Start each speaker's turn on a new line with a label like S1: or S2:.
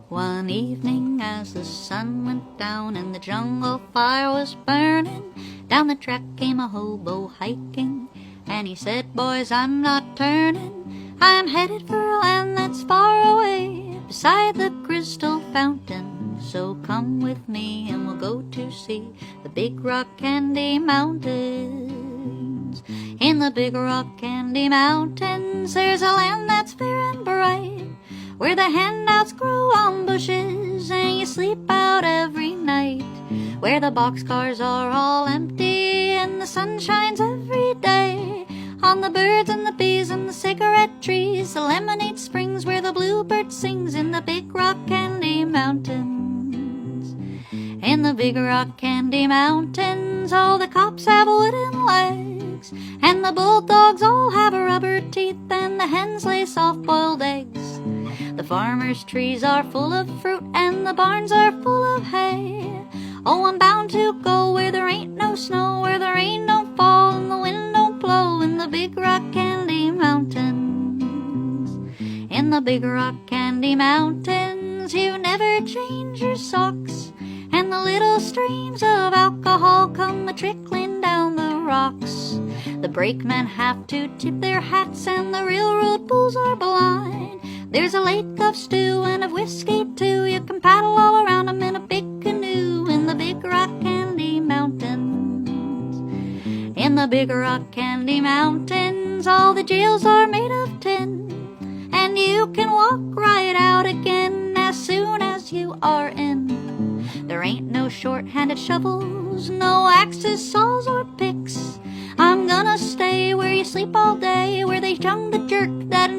S1: One evening as the sun went down and the jungle fire was burning, down the track came a hobo hiking, and he said, "Boys, I'm not turning. I'm headed for a land that's far away, beside the crystal fountain. So come with me and we'll go to see the Big Rock Candy Mountains. In the Big Rock Candy Mountains there's a land that's fair and bright, where the handouts grow on bushes and you sleep out every night, where the boxcars are all empty and the sun shines every day on the birds and the bees and the cigarette trees, the lemonade springs where the bluebird sings. In the Big Rock Candy Mountains, in the Big Rock Candy Mountains, all the cops have wooden legs, and the bulldogs all have rubber teeth, and the hens lay soft-boiled eggs. The farmers' trees are full of fruit and the barns are full of hay. Oh, I'm bound to go where there ain't no snow, where the rain don't fall and the wind don't blow. In the Big Rock Candy Mountains, in the Big Rock Candy Mountains, you never change your socks, and the little streams of alcohol come a-trickling down the rocks. The brakemen have to tip their hats and the railroad bulls are blind. There's a lake of stew and of whiskey too, you can paddle all around 'em in a big canoe. In the Big Rock Candy Mountains, in the Big Rock Candy Mountains, all the jails are made of tin, and you can walk right out again as soon as you are in. There ain't no short-handed shovels, no axes, saws, or picks. I'm gonna stay where you sleep all day, where they tongue the jerk that